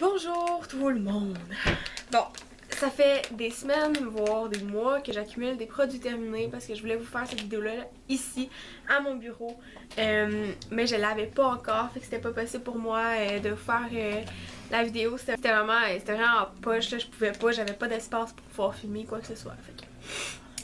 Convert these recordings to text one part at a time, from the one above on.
Bonjour tout le monde! Bon, ça fait des semaines, voire des mois que j'accumule des produits terminés parce que je voulais vous faire cette vidéo-là ici, à mon bureau. Mais je l'avais pas encore, fait que c'était pas possible pour moi de vous faire la vidéo. C'était vraiment en poche, là, je pouvais pas, j'avais pas d'espace pour pouvoir filmer quoi que ce soit. Fait que...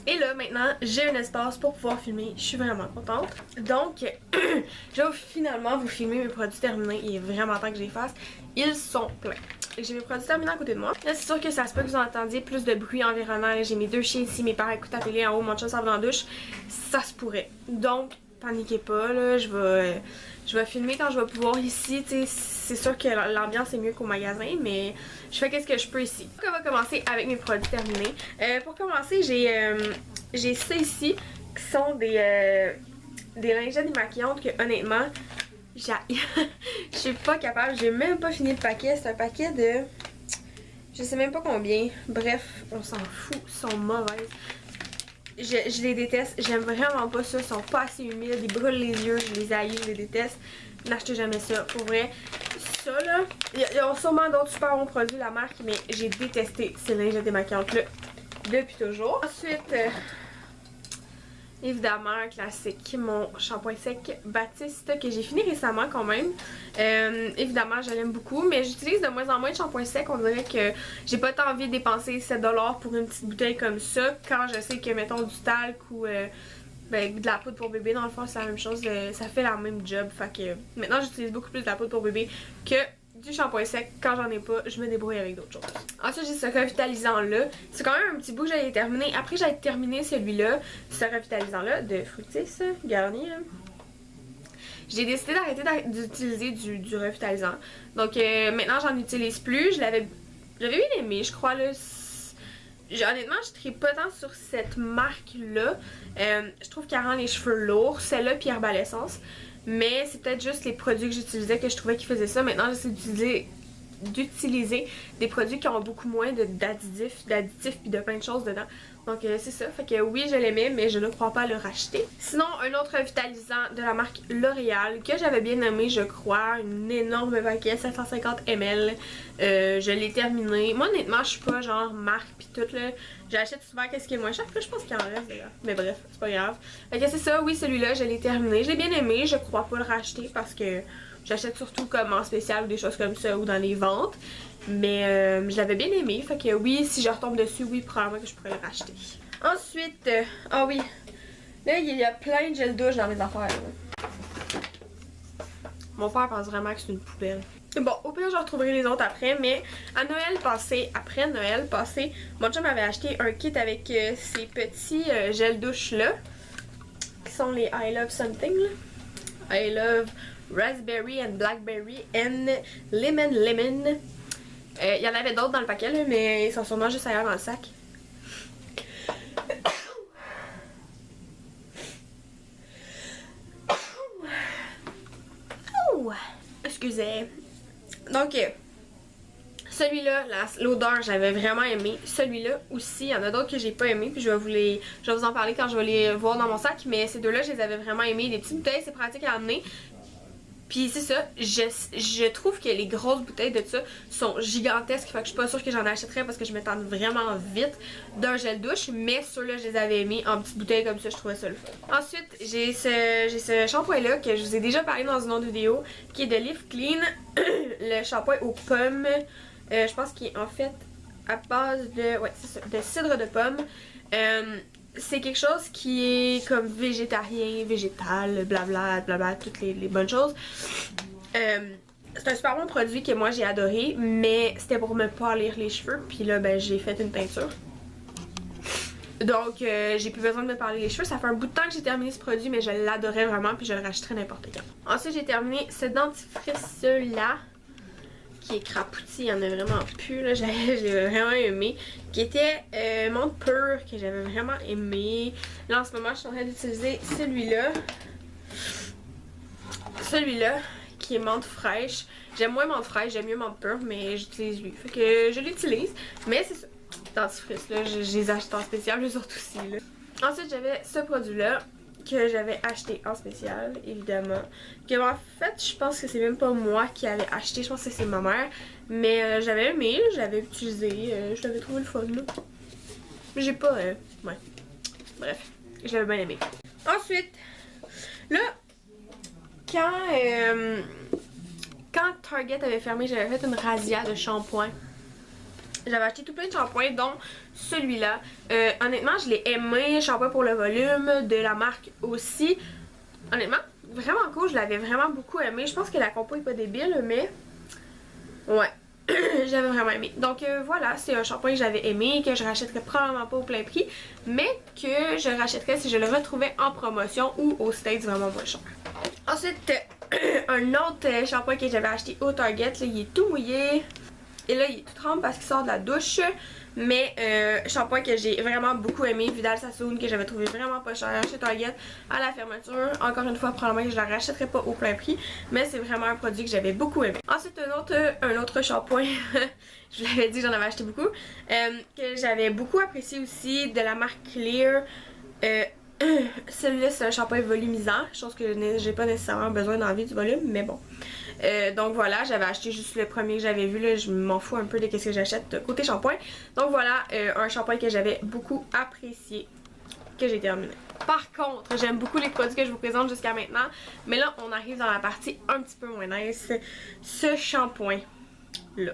Et là, maintenant, j'ai un espace pour pouvoir filmer. Je suis vraiment contente. Donc, je vais finalement vous filmer mes produits terminés. Il est vraiment temps que je les fasse. Ils sont pleins. J'ai mes produits terminés à côté de moi. Là, c'est sûr que ça se peut que vous entendiez plus de bruit environnant. J'ai mes deux chiens ici, mes parents écoutent la télé en haut, mon chat s'en va dans la douche. Ça se pourrait. Donc, paniquez pas, là. Je vais filmer quand je vais pouvoir ici. C'est sûr que l'ambiance est mieux qu'au magasin, mais je fais qu'est-ce que je peux ici. Donc, on va commencer avec mes produits terminés. Pour commencer, j'ai ça ici, qui sont des lingettes démaquillantes que, honnêtement, je suis pas capable. J'ai même pas fini le paquet. C'est un paquet de... je sais même pas combien. Bref, on s'en fout. Ils sont mauvaises. Je les déteste. J'aime vraiment pas ça. Ils sont pas assez humides. Ils brûlent les yeux. Je les haïs. Je les déteste. N'achetez jamais ça. Pour vrai. Ça là, il y a sûrement d'autres super bons produits de la marque, mais j'ai détesté ces lingettes démaquillantes là depuis toujours. Ensuite... évidemment, un classique, mon shampoing sec Baptiste que j'ai fini récemment quand même. Évidemment, je l'aime beaucoup, mais j'utilise de moins en moins de shampoing sec. On dirait que j'ai pas tant envie de dépenser 7 $ pour une petite bouteille comme ça quand je sais que, mettons, du talc ou de la poudre pour bébé, dans le fond, c'est la même chose. Ça fait la même job. Fait que maintenant, j'utilise beaucoup plus de la poudre pour bébé que du shampoing sec. Quand j'en ai pas, je me débrouille avec d'autres choses. Ensuite, j'ai ce revitalisant là. C'est quand même un petit bout que j'allais terminer. Après, j'allais terminer celui-là, ce revitalisant là de Fructis Garni. J'ai décidé d'arrêter d'utiliser du revitalisant. Donc maintenant, j'en utilise plus. J'avais bien aimé, je crois là. Honnêtement, je ne tripe pas tant sur cette marque-là. Je trouve qu'elle rend les cheveux lourds. Celle-là, puis Herbalessence. Mais c'est peut-être juste les produits que j'utilisais que je trouvais qu'ils faisaient ça. Maintenant, j'essaie d'utiliser des produits qui ont beaucoup moins d'additifs puis de plein de choses dedans. Donc c'est ça, fait que oui je l'aimais mais je ne crois pas le racheter. Sinon un autre revitalisant de la marque L'Oréal que j'avais bien aimé je crois, un énorme paquet 750 ml. Je l'ai terminé. Moi honnêtement je suis pas genre marque pis tout là. J'achète souvent qu'est-ce qui est moins cher, puis je pense qu'il en reste d'ailleurs. Mais bref, c'est pas grave. Fait que c'est ça, oui celui-là je l'ai terminé. Je l'ai bien aimé, je crois pas le racheter parce que j'achète surtout comme en spécial ou des choses comme ça ou dans les ventes. Mais je l'avais bien aimé. Fait que oui, si je retombe dessus, oui, probablement que je pourrais le racheter. Ensuite, ah oui. Là, il y a plein de gel douche dans mes affaires. Là. Mon père pense vraiment que c'est une poubelle. Bon, au pire, je retrouverai les autres après. Mais à Noël passé, après Noël passé, mon chum m'avait acheté un kit avec ces petits gel douche là. Qui sont les I Love Something là. I Love Raspberry and Blackberry and Lemon. Il y en avait d'autres dans le paquet là, mais ils sont sûrement juste ailleurs dans le sac. Excusez. Donc celui-là, l'odeur j'avais vraiment aimé. Celui-là aussi, il y en a d'autres que j'ai pas aimé. Puis je vais vous en parler quand je vais les voir dans mon sac. Mais ces deux-là, je les avais vraiment aimés. Des petites bouteilles, c'est pratique à amener. Puis c'est ça, je trouve que les grosses bouteilles de ça sont gigantesques. Fait que je suis pas sûre que j'en achèterais parce que je m'étends vraiment vite d'un gel douche. Mais ceux-là, je les avais mis en petites bouteilles comme ça, je trouvais ça le fun. Ensuite, j'ai ce shampoing-là que je vous ai déjà parlé dans une autre vidéo, qui est de Live Clean. Le shampoing aux pommes. Je pense qu'il est en fait à base de, ouais, c'est ça, de cidre de pomme. C'est quelque chose qui est comme végétarien, végétal, blabla, toutes les bonnes choses. C'est un super bon produit que moi j'ai adoré, mais c'était pour me polir les cheveux. Puis là, ben j'ai fait une teinture. Donc j'ai plus besoin de me parler les cheveux. Ça fait un bout de temps que j'ai terminé ce produit, mais je l'adorais vraiment, puis je le rachèterais n'importe quand. Ensuite j'ai terminé ce dentifrice là. Qui est crapouti, il y en a vraiment plus, là, j'ai vraiment aimé. Qui était menthe pure, que j'avais vraiment aimé. Là en ce moment je suis en train d'utiliser celui-là. Celui-là, qui est menthe fraîche. J'aime moins menthe fraîche, j'aime mieux menthe pure, mais j'utilise lui. Fait que je l'utilise, mais c'est ça. Dentifrice là, je les achète en spécial, les autres aussi là. Ensuite j'avais ce produit-là, que j'avais acheté en spécial, évidemment. Que en fait, je pense que c'est même pas moi qui avais acheté, je pense que c'est ma mère. Mais j'avais aimé, j'avais utilisé, je l'avais trouvé le fun là. J'ai pas, ouais. Bref, je l'avais bien aimé. Ensuite, là, quand Target avait fermé, j'avais fait une razzia de shampoing. J'avais acheté tout plein de shampoings, dont celui-là. Honnêtement, je l'ai aimé. Shampoing pour le volume, de la marque aussi. Honnêtement, vraiment cool. Je l'avais vraiment beaucoup aimé. Je pense que la compo est pas débile, mais ouais, j'avais vraiment aimé. Donc voilà, c'est un shampoing que j'avais aimé, que je rachèterais probablement pas au plein prix, mais que je rachèterais si je le retrouvais en promotion ou au States vraiment moins cher. Ensuite, un autre shampoing que j'avais acheté au Target, là, il est tout mouillé. Et là, il est tout trempe parce qu'il sort de la douche. Mais shampoing que j'ai vraiment beaucoup aimé, Vidal Sassoon, que j'avais trouvé vraiment pas cher chez Target à la fermeture. Encore une fois, probablement que je la rachèterai pas au plein prix, mais c'est vraiment un produit que j'avais beaucoup aimé. Ensuite, un autre shampoing, je vous l'avais dit, j'en avais acheté beaucoup, que j'avais beaucoup apprécié aussi, de la marque Clear. Celui-là, c'est un shampoing volumisant, chose que j'ai pas nécessairement besoin d'enlever du volume, mais bon. Donc voilà, j'avais acheté juste le premier que j'avais vu, là, je m'en fous un peu de ce que j'achète côté shampoing. Donc voilà, un shampoing que j'avais beaucoup apprécié, que j'ai terminé. Par contre, j'aime beaucoup les produits que je vous présente jusqu'à maintenant, mais là, on arrive dans la partie un petit peu moins nice. Ce shampoing-là.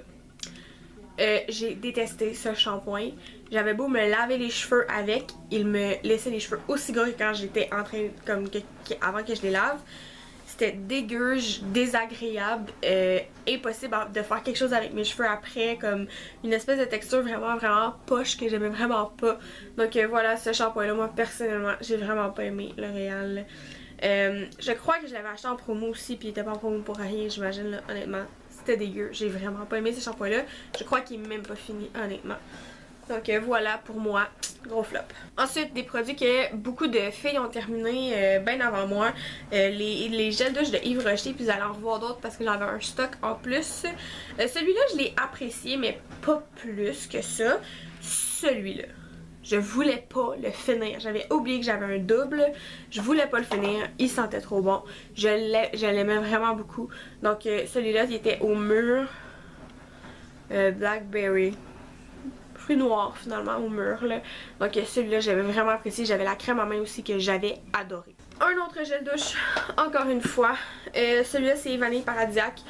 J'ai détesté ce shampoing. J'avais beau me laver les cheveux avec, il me laissait les cheveux aussi gros que quand j'étais en train, avant que je les lave. C'était dégueu, désagréable, impossible de faire quelque chose avec mes cheveux après, comme une espèce de texture vraiment poche que j'aimais vraiment pas. Donc voilà, ce shampoing là, moi personnellement, j'ai vraiment pas aimé L'Oréal. Je crois que je l'avais acheté en promo aussi, puis il était pas en promo pour rien, j'imagine, là, honnêtement. C'était dégueu, j'ai vraiment pas aimé ce shampoing là. Je crois qu'il est même pas fini, honnêtement. Donc voilà, pour moi, gros flop. Ensuite, des produits que beaucoup de filles ont terminé bien avant moi. Les gels douche de Yves Rocher, puis vous allez en revoir d'autres parce que j'avais un stock en plus. Celui-là, je l'ai apprécié, mais pas plus que ça. Celui-là, je voulais pas le finir. J'avais oublié que j'avais un double. Je voulais pas le finir. Il sentait trop bon. Je l'aimais vraiment beaucoup. Donc celui-là, il était au mur. Blackberry. Fruits noirs finalement au mur là. Donc celui-là j'avais vraiment apprécié. J'avais la crème en main aussi que j'avais adoré. Un autre gel douche, encore une fois. Celui-là c'est vanille paradisiaque.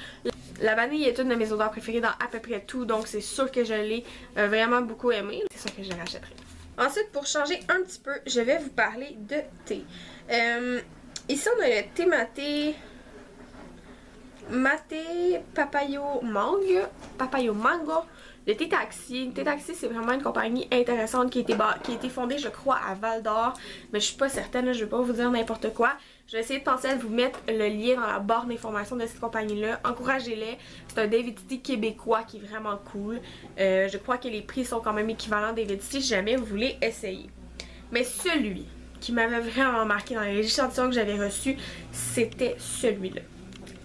La vanille est une de mes odeurs préférées dans à peu près tout, donc c'est sûr que je l'ai vraiment beaucoup aimé. C'est sûr que je le rachèterai. Ensuite, pour changer un petit peu, je vais vous parler de thé. Ici on a le thé maté papayo mango. Le Thé Taxi. Thé Taxi, c'est vraiment une compagnie intéressante qui a été fondée, je crois, à Val d'Or. Mais je suis pas certaine, là, je vais pas vous dire n'importe quoi. Je vais essayer de penser à vous mettre le lien dans la barre d'informations de cette compagnie-là. Encouragez-les. C'est un David Tea québécois qui est vraiment cool. Je crois que les prix sont quand même équivalents à David Tea si jamais vous voulez essayer. Mais celui qui m'avait vraiment marqué dans les échantillons que j'avais reçus, c'était celui-là.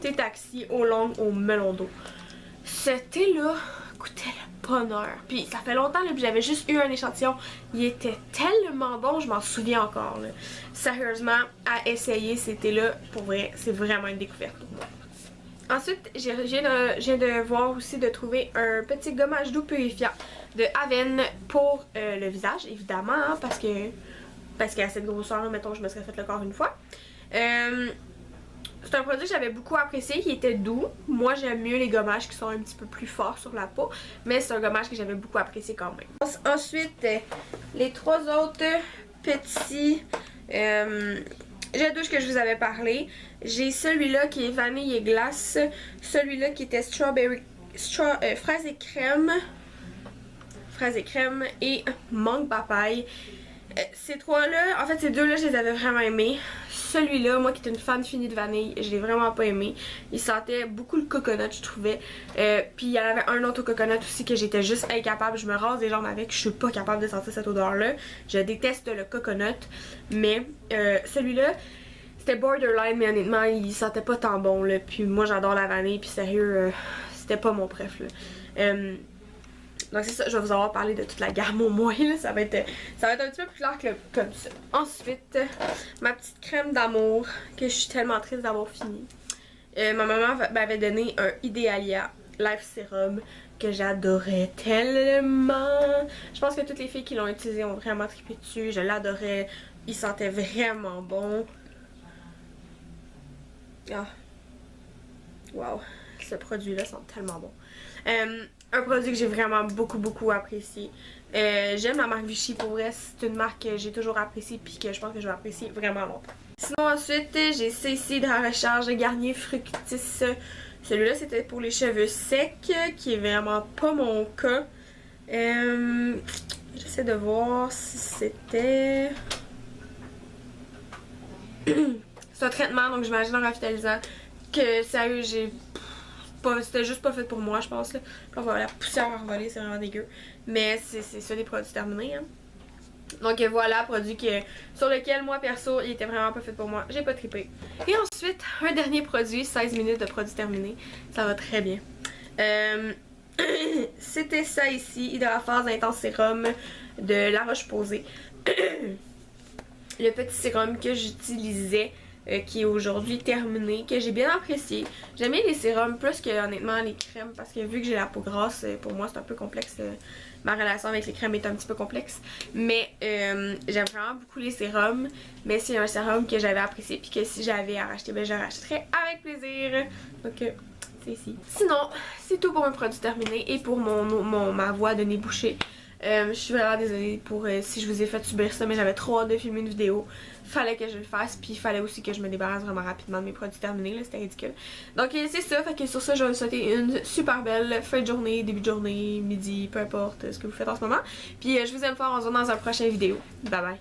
Thé Taxi au long au melon d'eau. Ce thé-là goûtait le bonheur. Puis ça fait longtemps, là, puis j'avais juste eu un échantillon. Il était tellement bon, je m'en souviens encore. Là. Sérieusement, à essayer, c'était là, pour vrai, c'est vraiment une découverte pour moi. Ensuite, je viens de voir aussi de trouver un petit gommage doux purifiant de Aven pour le visage, évidemment, hein, parce qu'à cette grosseur, mettons, je me serais fait le corps une fois. C'est un produit que j'avais beaucoup apprécié, qui était doux. Moi, j'aime mieux les gommages qui sont un petit peu plus forts sur la peau, mais c'est un gommage que j'avais beaucoup apprécié quand même. Ensuite, les trois autres petits gel douche que je vous avais parlé. J'ai celui-là qui est vanille et glace, celui-là qui était fraise et crème et mangue papaye. Ces trois-là, en fait ces deux-là, je les avais vraiment aimés. Celui-là, moi qui étais une fan finie de vanille, je l'ai vraiment pas aimé. Il sentait beaucoup le coconut, je trouvais. Puis il y en avait un autre au coconut aussi que j'étais juste incapable. Je me rase les jambes avec, je suis pas capable de sentir cette odeur-là. Je déteste le coconut. Mais celui-là, c'était borderline, mais honnêtement, il sentait pas tant bon, là. Puis moi, j'adore la vanille, puis sérieux, c'était pas mon préf, là. Donc c'est ça, je vais vous avoir parlé de toute la gamme au moins, là. Ça va être un petit peu plus clair que comme ça. Ensuite, ma petite crème d'amour, que je suis tellement triste d'avoir fini. Ma maman m'avait donné un Idealia Life Serum que j'adorais tellement. Je pense que toutes les filles qui l'ont utilisé ont vraiment trippé dessus. Je l'adorais. Il sentait vraiment bon. Ah. Wow. Ce produit-là sent tellement bon. Un produit que j'ai vraiment beaucoup apprécié. J'aime la marque Vichy, pour vrai. C'est une marque que j'ai toujours appréciée puis que je pense que je vais apprécier vraiment longtemps. Sinon ensuite, j'ai ça ici de la recharge de Garnier Fructis. Celui-là, c'était pour les cheveux secs, qui est vraiment pas mon cas. J'essaie de voir si c'était... C'est un traitement, donc j'imagine un revitalisant. Que sérieux, c'était juste pas fait pour moi, je pense. Là. On va la poussière à revoler, c'est vraiment dégueu. Mais c'est ça des produits terminés. Hein. Donc voilà, produit sur lequel moi perso, il était vraiment pas fait pour moi. J'ai pas trippé. Et ensuite, un dernier produit, 16 minutes de produit terminé. Ça va très bien. C'était ça ici, Hydraphase Intense Sérum de La Roche-Posay. Le petit sérum que j'utilisais, qui est aujourd'hui terminé, que j'ai bien apprécié. J'aime bien les sérums plus que honnêtement les crèmes parce que vu que j'ai la peau grasse, pour moi c'est un peu complexe. Ma relation avec les crèmes est un petit peu complexe. Mais j'aime vraiment beaucoup les sérums. Mais c'est un sérum que j'avais apprécié puis que si j'avais à racheter, ben je rachèterais avec plaisir. Donc c'est ici. Sinon, c'est tout pour mes produits terminés et pour ma voix de nez bouché. Je suis vraiment désolée pour si je vous ai fait subir ça, mais j'avais trop hâte de filmer une vidéo. Fallait que je le fasse, puis il fallait aussi que je me débarrasse vraiment rapidement de mes produits terminés, là, c'était ridicule. Donc c'est ça, fait que sur ça, je vais vous souhaiter une super belle fin de journée, début de journée, midi, peu importe ce que vous faites en ce moment. Puis je vous aime fort, on se voit dans un prochain vidéo. Bye bye!